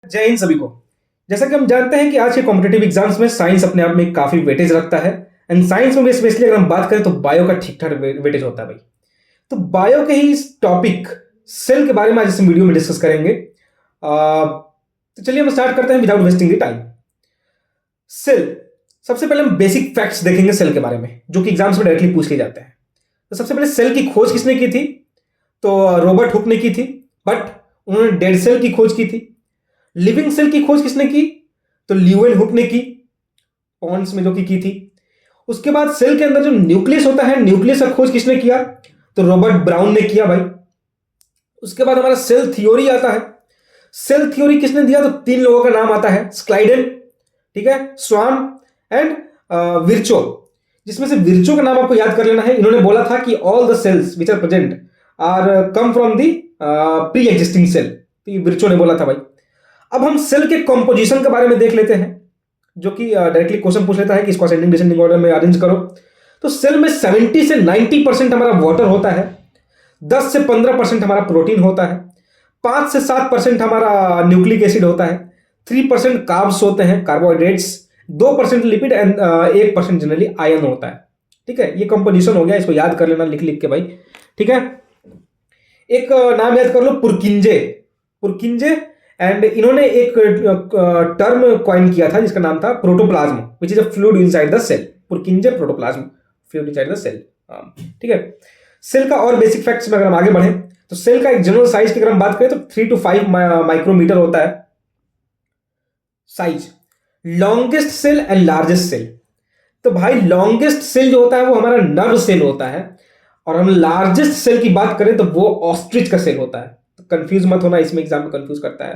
जय हिंद सभी को। जैसा कि हम जानते हैं कि आज के कॉम्पिटेटिव एग्जाम्स में साइंस अपने आप में काफी वेटेज रखता है। एंड साइंस में स्पेशली अगर हम बात करें तो बायो का ठीक ठाक वेटेज होता है भाई। तो बायो के ही इस टॉपिक सेल के बारे में आज इस वीडियो में डिस्कस करेंगे। तो चलिए हम स्टार्ट करते हैं without wasting the time. Cell, सबसे पहले हम बेसिक फैक्ट्स देखेंगे सेल के बारे में, जो कि एग्जाम्स में डायरेक्टली पूछ लिए जाते हैं। तो सबसे पहले सेल की खोज किसने की थी? तो रॉबर्ट हुक ने की थी, बट उन्होंने डेड सेल की खोज की थी। लिविंग सेल की खोज किसने की? तो ल्यूवेन हुक ने की, पॉन्ड्स में जो की थी। उसके बाद सेल के अंदर जो न्यूक्लियस होता है, न्यूक्लियस का खोज किसने किया? तो रॉबर्ट ब्राउन ने किया भाई। उसके बाद हमारा सेल थ्योरी आता है। सेल थ्योरी किसने दिया? तो तीन लोगों का नाम आता है, स्क्लाइडेन, ठीक है, स्वान एंड विर्चो। जिसमें से विर्चो का नाम आपको याद कर लेना है। इन्होंने बोला था कि all the cells which are present are come from the pre existing cell. Virchow ने बोला था भाई। अब हम सेल के कंपोजिशन के बारे में देख लेते हैं, जो कि डायरेक्टली क्वेश्चन पूछ लेता है कि इसको असेंडिंग डिसेंडिंग ऑर्डर में अरेंज करो। तो सेल में 70 से 90% हमारा वाटर होता है, 10 से 15% हमारा प्रोटीन होता है, 5 से 7% हमारा न्यूक्लिक एसिड होता है, 3% कार्ब्स होते हैं, carbohydrates, 2% lipid and 1% generally ion होता है। ठीक है, ये कंपोजिशन हो गया, इसको याद कर लेना लिख लिख के भाई। ठीक है, एक नाम याद कर लो, पुरकिंजे। पुरकिंजे एंड इन्होंने एक टर्म कॉइन किया था जिसका नाम था protoplasm, which is a fluid inside the cell. Purkinje protoplasm, fluid inside the cell. ठीक है, सेल का और बेसिक फैक्ट्स में अगर हम आगे बढ़े तो सेल का एक जनरल साइज की अगर हम बात करें तो 3 to 5 माइक्रोमीटर होता है size. Longest cell and largest cell, तो भाई लॉन्गेस्ट सेल जो होता है वो हमारा नर्व सेल होता है, और हम लार्जेस्ट सेल की बात करें तो वो ऑस्ट्रिच का सेल होता है। तो कंफ्यूज मत होना, इसमें एग्जाम में कंफ्यूज करता है,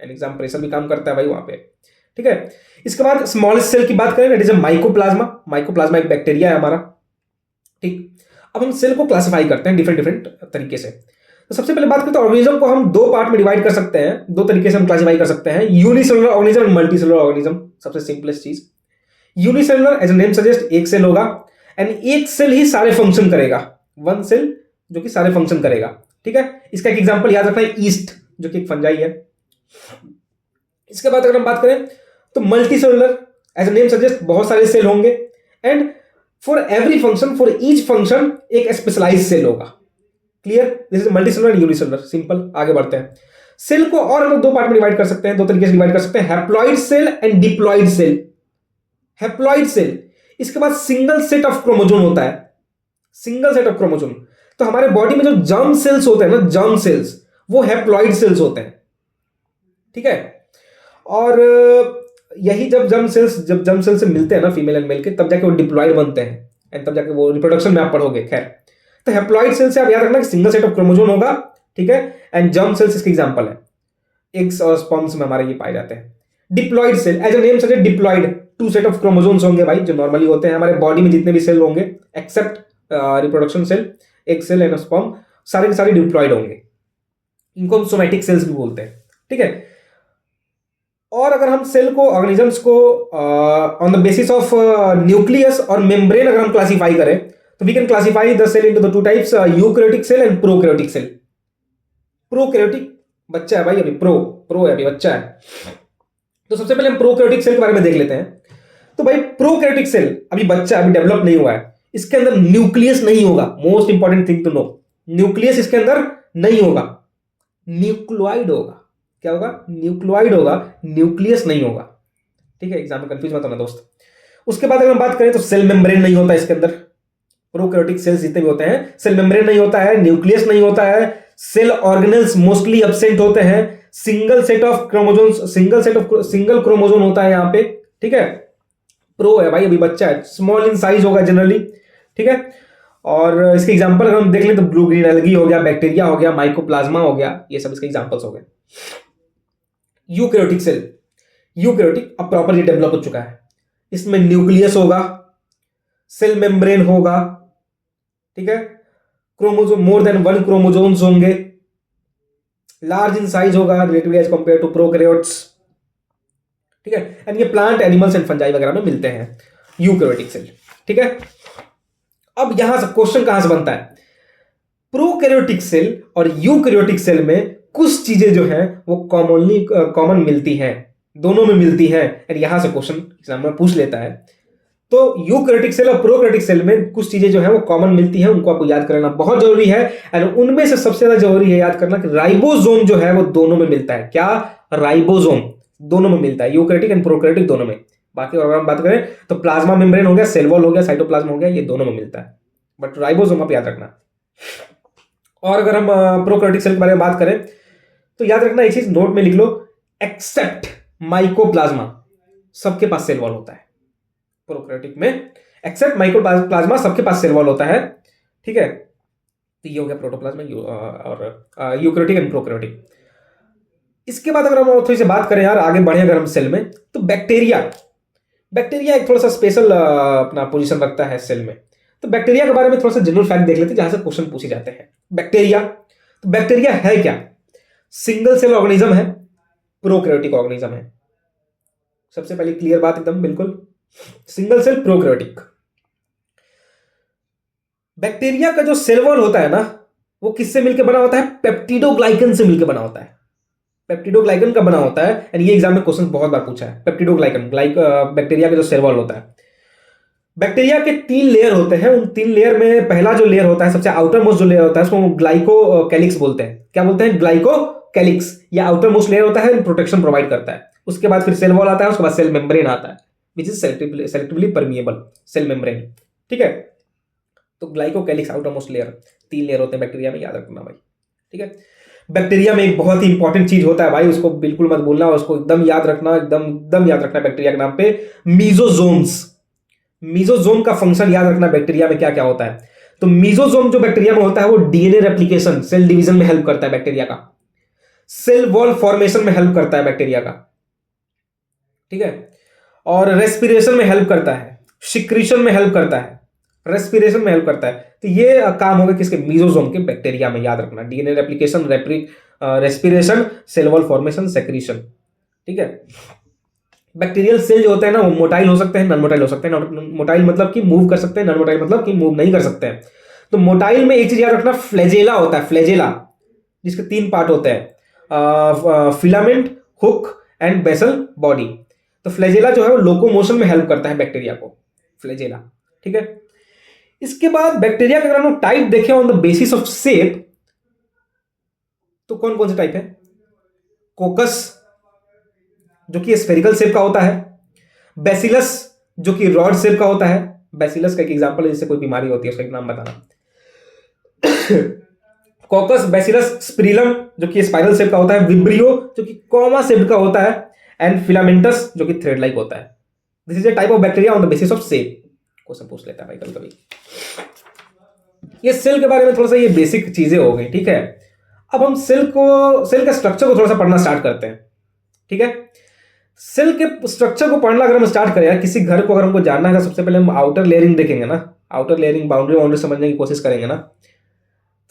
एंड एग्जाम प्रेशर भी काम करता है भाई वहां पे। ठीक है, इसके बाद स्मॉलेस्ट सेल की बात करें, that is a mycoplasma. Mycoplasma एक बैक्टीरिया है हमारा। ठीक, अब हम सेल को क्लासिफाई करते हैं डिफरेंट डिफरेंट तरीके से। तो सबसे पहले बात करें तो ऑर्गेनिज्म को हम दो पार्ट में डिवाइड कर सकते हैं, दो तरीके से हम क्लासिफाई कर सकते हैं, unicellular organism and multicellular organism. सबसे सिंपलेस्ट चीज यूनिसेलुलर, एज नेम सजेस्ट, एक सेल होगा, एंड एक सेल ही सारे फंक्शन करेगा, वन सेल जो कि सारे फंक्शन करेगा। ठीक है, इसका एक एग्जांपल याद रखना है, ईस्ट, जो कि एक फंजाई है। इसके बाद अगर हम बात करें तो मल्टीसेलुलर, एज नेम सजेस्ट, बहुत सारे सेल होंगे, and for every function, for each function एक स्पेशलाइज सेल होगा। Clear? This is multicellular and unicellular. Simple, आगे बढ़ते हैं। सेल को और हम लोग दो पार्ट में डिवाइड कर सकते हैं, दो तरीके से डिवाइड कर सकते हैं, haploid cell and diploid cell. Haploid cell, इसके बाद सिंगल सेट ऑफ क्रोमोजोम होता है, सिंगल सेट ऑफ क्रोमोजोम। तो हमारे बॉडी में जो जर्म सेल्स होते हैं ना, जर्म सेल्स, वो हैप्लॉइड सेल्स होते हैं। ठीक है, और यही जब जर्म सेल से मिलते हैं ना फीमेल एंड मेल के, तब जाके वो डिप्लॉइड बनते हैं, एंड तब जाके वो रिप्रोडक्शन में आप पढ़ोगे। खैर, तो हैप्लॉइड सेल से आप याद रखना कि सिंगल सेट ऑफ क्रोमोजोम होगा। ठीक है, एंड जर्म सेल्स इसके एग्जांपल है, एग्स और स्पर्म्स में हमारे ये पाए जाते हैं। Diploid cell, as a name suggest, diploid, two set of chromosomes होंगे भाई, जो नॉर्मली होते हैं हमारे बॉडी में जितने भी सेल होंगे, except reproduction cell, egg cell and sperm, सारे के सारे डिप्लॉइड होंगे। इनको हम सोमैटिक सेल्स भी बोलते हैं। ठीक है, और अगर हम सेल को, ऑर्गेनिजम्स को on the basis of nucleus और मेम्ब्रेन अगर हम क्लासिफाई करें तो we can classify the cell into the two types, eukaryotic cell and prokaryotic cell. Prokaryotic बच्चा है भाई, अभी प्रो है, अभी बच्चा है। तो सबसे पहले हम प्रोकैरियोटिक सेल के बारे में देख लेते हैं। तो भाई प्रोकैरियोटिक सेल अभी बच्चा, अभी डेवलप नहीं हुआ है, इसके अंदर न्यूक्लियस नहीं होगा। Most important thing to know, nucleus इसके अंदर नहीं होगा, न्यूक्लियोइड होगा। क्या होगा? न्यूक्लियोइड होगा, न्यूक्लियस नहीं होगा। ठीक है, एग्जाम में कंफ्यूज मत होना दोस्त। उसके बाद अगर हम बात करें तो सेल मेम्ब्रेन नहीं होता इसके अंदर। प्रोकैरियोटिक सेल्स जितने भी होते हैं, सेल मेम्ब्रेन नहीं होता है, न्यूक्लियस नहीं होता है, सेल ऑर्गेनेल्स मोस्टली एब्सेंट होते हैं, single set of chromosomes, single chromosome होता है यहां पे। ठीक है, प्रो है भाई, अभी बच्चा है, स्मॉल इन साइज होगा जनरली। ठीक है, और इसके एग्जांपल अगर हम देख लें तो ब्लू ग्रीन एल्गी हो गया, बैक्टीरिया हो गया, माइकोप्लाज्मा हो गया, ये सब इसके एग्जांपल्स हो गए। यूकैरियोटिक सेल, यूकैरियोटिक अब प्रॉपर्ली डेवलप हो चुका है, इसमें न्यूक्लियस होगा, सेल मेम्ब्रेन होगा, ठीक है, chromosome, more than one chromosomes होंगे, लार्ज इन साइज होगा relatively as compare to prokaryotes. ठीक है, एंड ये प्लांट, एनिमल्स एंड फंजाई वगैरह में मिलते हैं यूकैरियोटिक सेल। ठीक है, अब यहां से क्वेश्चन कहां से बनता है? प्रोकैरियोटिक सेल और यूकैरियोटिक सेल में कुछ चीजें जो है वो कॉमन मिलती हैं, दोनों में मिलती हैं, एंड यहां से क्वेश्चन एग्जाम में पूछ लेता है। तो यूकैरियोटिक सेल और प्रोकैरियोटिक सेल में कुछ चीजें जो है वो कॉमन मिलती हैं, उनको आपको याद करना बहुत जरूरी है। एंड उनमें से सबसे ज्यादा जरूरी है याद करना कि राइबोसोम जो है वो दोनों में मिलता है। क्या? राइबोसोम दोनों में मिलता है, यूकैरियोटिक एंड प्रोकैरियोटिक दोनों में। बाकी अगर हम बात करें तो प्लाज्मा मेम्ब्रेन हो गया, सेल वॉल हो गया, साइटोप्लाज्म हो गया, ये दोनों में मिलता है, बट राइबोसोम आप याद रखना। और अगर हम प्रोकैरियोटिक सेल के बारे में बात करें तो याद रखना एक चीज नोट में लिख लो, एक्सेप्ट माइकोप्लाज्मा सबके पास सेल वॉल होता है। प्रोकैरियोटिक में एक्सेप्ट माइकोप्लाज्मा सबके पास सेल वॉल होता है, ठीक है। तो ये हो गया प्रोटोप्लाज्मा और यूकैरियोटिक एंड प्रोकैरियोटिक। इसके बाद अगर हम थोड़ी सी बात करें यार, आगे बढ़े अगर हम सेल में, तो बैक्टीरिया एक थोड़ा सा स्पेशल अपना पोजीशन रखता है सेल में। तो बैक्टीरिया के बारे में थोड़ा सा जनरल फैक्ट देख लेते हैं जहां से क्वेश्चन पूछे जाते हैं। बैक्टीरिया, तो बैक्टीरिया है क्या? सिंगल सेल ऑर्गेनिज्म है, प्रोकैरियोटिक ऑर्गेनिज्म है। सबसे पहले क्लियर बात एकदम बिल्कुल, सिंगल सेल प्रोकैरियोटिक। बैक्टीरिया का जो सेल वॉल होता है ना, वो किससे मिलकर बना होता है? पेप्टिडोग्लाइकन से मिलकर बना होता है। पेप्टिडोग्लाइकन का बना होता है, एंड ये एग्जाम में क्वेश्चन बहुत बार पूछा है। पेप्टिडोग्लाइकन बैक्टीरिया का जो सेल वॉल होता है। बैक्टीरिया के 3 लेयर होते हैं, उन 3 लेयर में पहला जो लेयर होता है, सबसे आउटर मोस्ट जो लेयर होता है, उसको ग्लाइकोकैलिक्स बोलते हैं। क्या बोलते हैं? ग्लाइकोकैलिक्स। या आउटर मोस्ट लेयर होता है, प्रोटेक्शन प्रोवाइड करता है। उसके बाद फिर सेल वॉल आता है, उसके बाद सेल मेम्ब्रेन आता है, which is selectively permeable cell membrane, ठीक है। तो glycocalyx outer most layer, 3 layer होते हैं बैक्टीरिया में, याद रखना भाई, ठीक है। बैक्टीरिया में एक बहुत ही इंपॉर्टेंट चीज होता है भाई, उसको बिल्कुल मत भूलना, उसको एकदम याद रखना, एकदम याद रखना बैक्टीरिया के नाम पे, मीजोजोम्स। मीजोजोम का फंक्शन याद रखना बैक्टीरिया में क्या क्या होता है। तो मीजोजोम जो बैक्टीरिया में होता है वो डीएनए रेप्लिकेशन, सेल डिवीजन में हेल्प करता है बैक्टीरिया का, सेल वॉल फॉर्मेशन में हेल्प करता है बैक्टीरिया का, ठीक है, और रेस्पिरेशन में हेल्प करता है, सिक्रीशन में हेल्प करता है, रेस्पिरेशन में हेल्प करता है। तो ये काम होगा किसके? मीजोजोम के, बैक्टीरिया में, याद रखना। DNA replication, respiration, cell wall formation, secretion, ठीक है। बैक्टीरियल सेल जो होते हैं ना, वो मोटाइल हो सकते हैं, नॉन मोटाइल हो सकते हैं। मोटाइल मतलब कि मूव कर सकते हैं, नॉन मोटाइल मतलब कि मूव नहीं कर सकते हैं। तो मोटाइल में एक चीज याद रखना, फ्लैजेला होता है, फ्लैजेला, जिसके 3 पार्ट होते हैं, filament, hook and basal body. तो फ्लैजेला जो है वो लोकोमोशन में हेल्प करता है बैक्टीरिया को, फ्लैजेला, ठीक है। इसके बाद बैक्टीरिया का अगर हम टाइप देखें on the basis of shape, तो कौन कौन से टाइप है? कोकस जो कि स्फेरिकल शेप का होता है, बैसिलस जो कि रॉड शेप का होता है। बैसिलस का एक एग्जांपल है, जिससे कोई बीमारी होती है, उसका एक नाम बताना। कॉकस, बैसिलस, स्पिरिलम जो कि स्पाइरल शेप का होता है, विब्रियो जो कि कॉमा शेप का होता है, एंड फिलामेंटस जो कि थ्रेड लाइक होता है। This is a type of bacteria on the basis of shape. Question पूछ लेता है भाई कभी कभी। ये सेल के बारे में थोड़ा सा ये बेसिक चीजें हो गई, ठीक है। अब हम सेल का स्ट्रक्चर को थोड़ा सा पढ़ना स्टार्ट करते हैं, ठीक है। सेल के स्ट्रक्चर को पढ़ना अगर हम स्टार्ट करें यार, किसी घर को अगर हमको जानना है तो सबसे पहले हम आउटर लेयरिंग देखेंगे ना, आउटर लेयरिंग, बाउंड्री समझने की कोशिश करेंगे ना।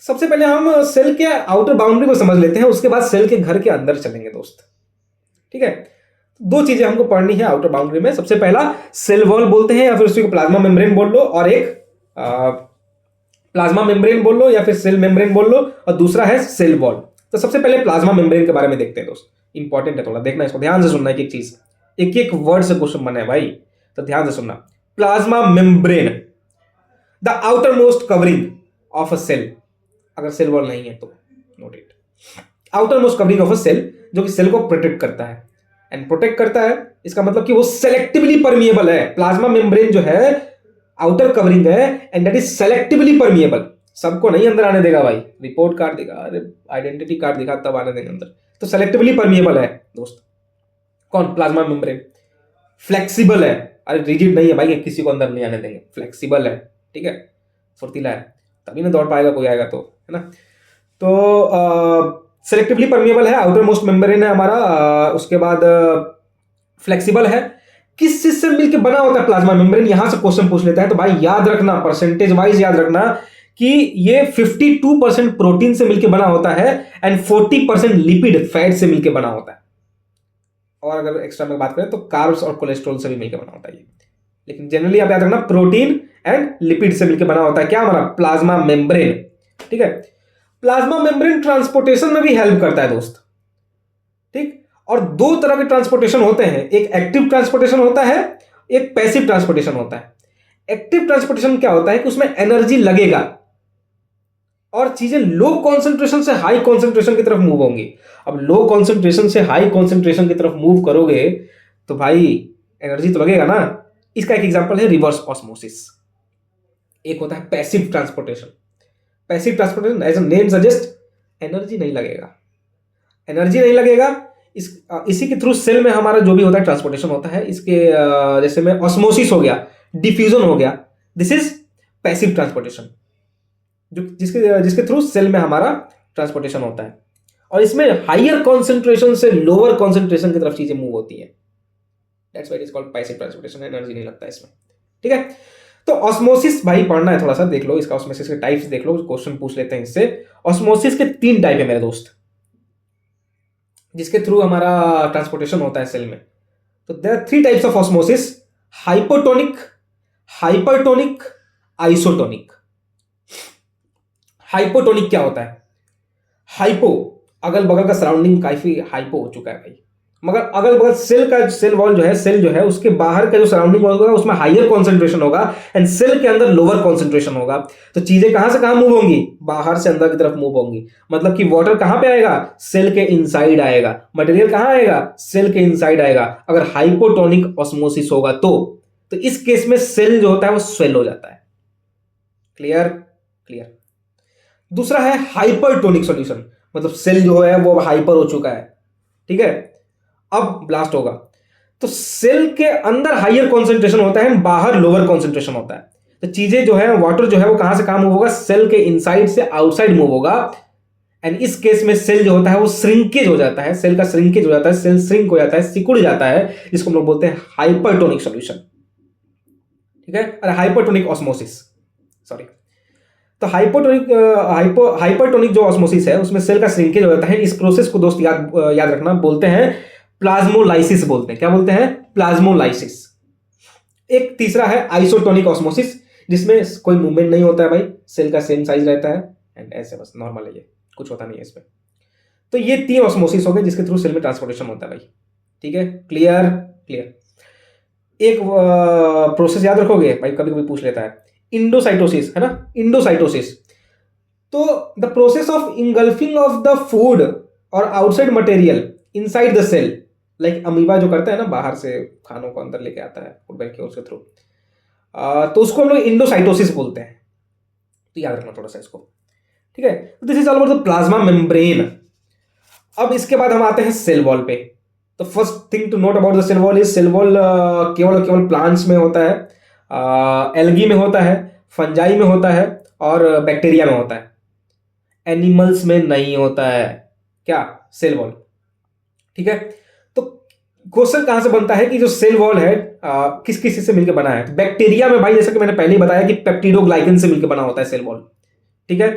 सबसे पहले हम सेल के आउटर बाउंड्री को समझ लेते हैं, उसके बाद सेल के घर के अंदर चलेंगे दोस्त, ठीक है। 2 चीजें हमको पढ़नी है आउटर बाउंड्री में। सबसे पहला सेल वॉल बोलते हैं, या फिर उसको प्लाज्मा मेम्ब्रेन बोल लो, और एक प्लाज्मा मेम्ब्रेन बोल लो, या फिर सेल मेम्ब्रेन बोल लो, और दूसरा है सेल वॉल। तो सबसे पहले प्लाज्मा मेम्ब्रेन के बारे में देखते हैं दोस्त, इंपॉर्टेंट है थोड़ा, देखना इसको ध्यान से सुनना, एक चीज, एक वर्ड से क्वेश्चन बना है भाई, तो ध्यान से सुनना। Plasma membrane, the outer most covering of a cell, अगर सेल वॉल नहीं है तो note it, outer most covering of a cell, जो कि सेल को प्रोटेक्ट करता है। एंड प्रोटेक्ट करता है इसका मतलब कि वो सेलेक्टिवली परमिएबल है। प्लाज्मा मेम्ब्रेन जो है आउटर कवरिंग है, and that is selectively permeable, सबको नहीं अंदर आने देगा भाई, रिपोर्ट कार्ड देगा, अरे आइडेंटिटी कार्ड दिखा तब आने देंगे अंदर। तो सेलेक्टिवली परमिएबल है दोस्त, कौन? Plasma membrane. फ्लेक्सिबल है, अरे रिजिड नहीं है भाई, किसी को अंदर नहीं आने देंगे, फ्लेक्सिबल है, ठीक है, फुर्तीला है, तभी ना दौड़ पाएगा कोई आएगा तो, है ना। तो सेलेक्टिवली परमिएबल है, आउटर मोस्ट मेम्ब्रेन है हमारा, उसके बाद फ्लेक्सिबल है। किस चीज से मिलकर बना होता है प्लाज्मा मेम्ब्रेन? यहां से क्वेश्चन पूछ लेता है, तो भाई याद रखना, परसेंटेज वाइज याद रखना कि ये 52% प्रोटीन से मिलकर बना होता है, एंड 40% लिपिड फैट से मिलकर बना होता है, और अगर एक्स्ट्रा में बात करें तो कार्ब्स और कोलेस्ट्रॉल से भी मिलकर बना होता है ये। लेकिन जनरली आप याद रखना, प्रोटीन एंड लिपिड से मिलकर बना होता है क्या? हमारा प्लाज्मा मेम्ब्रेन, ठीक है। प्लाज्मा मेम्ब्रेन ट्रांसपोर्टेशन में भी हेल्प करता है दोस्त, ठीक। और दो तरह के ट्रांसपोर्टेशन होते हैं, एक एक्टिव ट्रांसपोर्टेशन होता है, एक पैसिव ट्रांसपोर्टेशन होता है। एक्टिव ट्रांसपोर्टेशन क्या होता है कि उसमें एनर्जी लगेगा और चीजें लो कॉन्सेंट्रेशन से हाई कॉन्सेंट्रेशन की तरफ मूव होंगी। अब लो कॉन्सेंट्रेशन से हाई कॉन्सेंट्रेशन की तरफ मूव करोगे तो भाई एनर्जी तो लगेगा ना। इसका एक एग्जांपल है रिवर्स ऑस्मोसिस। एक होता है passive transportation. Passive transportation as a name suggest, energy नहीं लगेगा, एनर्जी नहीं लगेगा। इसी के थ्रू सेल में हमारा जो भी होता है ट्रांसपोर्टेशन होता है। इसके जैसे में ऑस्मोसिस हो गया, डिफ्यूजन हो गया, दिस इज पैसिव ट्रांसपोर्टेशन, जो जिसके थ्रू सेल में हमारा ट्रांसपोर्टेशन होता है। और इसमें हायर कॉन्सेंट्रेशन से लोअर कॉन्सेंट्रेशन की तरफ चीजें मूव होती है। That's why it is called passive transportation. Energy नहीं लगता इसमें, ठीक है। तो ऑस्मोसिस भाई पढ़ना है थोड़ा सा, देख लो इसका, ऑस्मोसिस के टाइप्स देख लो, क्वेश्चन पूछ लेते हैं इससे। ऑस्मोसिस के 3 टाइप है मेरे दोस्त, जिसके थ्रू हमारा ट्रांसपोर्टेशन होता है सेल में। तो there are 3 types of osmosis, hypotonic, hypertonic, isotonic. Hypotonic क्या होता है? हाइपो, अगल बगल का सराउंडिंग काफी हाइपो हो चुका है भाई, मगर अगल बगल सेल का सेल वॉल जो है, सेल जो है उसके बाहर का जो सराउंडिंग वॉल होगा उसमें हायर कॉन्सेंट्रेशन होगा एंड सेल के अंदर लोअर कॉन्सेंट्रेशन होगा। तो चीजें कहां से कहां मूव होंगी? बाहर से अंदर की तरफ मूव होंगी। मतलब कि वाटर कहां पे आएगा? सेल के इनसाइड आएगा। मटेरियल कहां आएगा? सेल के इनसाइड आएगा। अगर हाइपोटोनिक ऑस्मोसिस होगा तो इस केस में सेल जो होता है वो स्वेल हो जाता है। क्लियर? क्लियर। दूसरा है हाइपरटोनिक सॉल्यूशन, मतलब सेल जो है वो हाइपर हो चुका है, ठीक है, अब ब्लास्ट होगा। तो सेल के अंदर हायर कॉन्सेंट्रेशन होता है, बाहर लोअर कॉन्सेंट्रेशन होता है। तो चीजें जो है, वाटर जो है वो कहां से कहां मूव होगा? सेल के इनसाइड से आउटसाइड मूव होगा। एंड इस केस में सेल जो होता है वो श्रिंकेज हो जाता है, सेल का श्रिंकेज हो जाता है, सेल श्रिंक हो जाता है, सिकुड़ जाता है, जिसको हम लोग बोलते हैं हाइपरटोनिक सॉल्यूशन, ठीक है। और हाइपरटोनिक ऑस्मोसिस, सॉरी। तो हाइपरटोनिक जो ऑस्मोसिस है उसमें सेल का श्रिंकेज हो जाता है। इस प्रोसेस को दोस्त याद रखना, बोलते हैं प्लाज्मोलाइसिस, बोलते हैं। क्या बोलते हैं? प्लाज्मोलाइसिस। एक तीसरा है आइसोटोनिक ऑस्मोसिस, जिसमें कोई मूवमेंट नहीं होता है भाई, सेल का सेम साइज रहता है एंड ऐसे बस नॉर्मल है, ये कुछ होता नहीं है इसमें। तो ये 3 ऑस्मोसिस हो गए जिसके थ्रू सेल में ट्रांसपोर्टेशन होता है भाई, ठीक है। क्लियर? क्लियर। एक प्रोसेस याद रखोगे भाई, कभी कभी पूछ लेता है, इंडोसाइटोसिस, है ना, इंडोसाइटोसिस। तो the process of engulfing of the food और outside material inside the cell, like amoeba जो करता है ना, बाहर से खानों को अंदर लेके आता है फूड बैक्टीरिया के थ्रू, तो उसको हम लोग इंडोसाइटोसिस बोलते हैं। तो याद रखना थोड़ा सा इसको, ठीक है। This is all about the plasma membrane. अब इसके बाद हम आते हैं सेल वॉल पे। तो first thing to note about the cell wall is, cell wall केवल प्लांट्स में होता है, एल्गी में होता है, फंजाई में होता है और बैक्टीरिया में होता है। एनिमल्स में नहीं होता है क्या? सेल वॉल, ठीक है। तो क्वेश्चन कहां से बनता है कि जो सेल वॉल है किस किस से मिलकर बना है? बैक्टीरिया में भाई, जैसे कि मैंने पहले ही बताया कि पेप्टिडोग्लाइकन से मिलकर बना होता है सेल वॉल, ठीक है।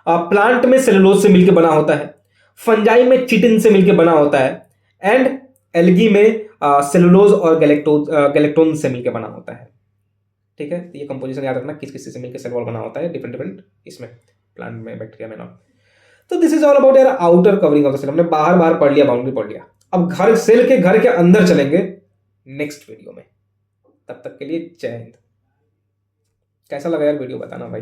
प्लांट में सेलुलोज से मिलकर बना होता है, फंजाई में चिटिन से मिलकर बना होता है एंड एल्गी में सेलुलोज और गैलेक्टोन से मिलकर बना होता है, ठीक है। तो ये कंपोजिशन याद रखना, किस किस से मिलकर सेल वॉल बना होता है, डिफरेंट डिफरेंट इसमें, प्लांट में, बैक्टीरिया में ना। तो दिस इज ऑल अबाउट यार outer covering of the cell. हमने बाहर बाहर पढ़ लिया, बाउंड्री पढ़ लिया। अब सेल के घर के अंदर चलेंगे नेक्स्ट वीडियो में। तब तक के लिए जय हिंद। कैसा लगा यार वीडियो, बताना भाई।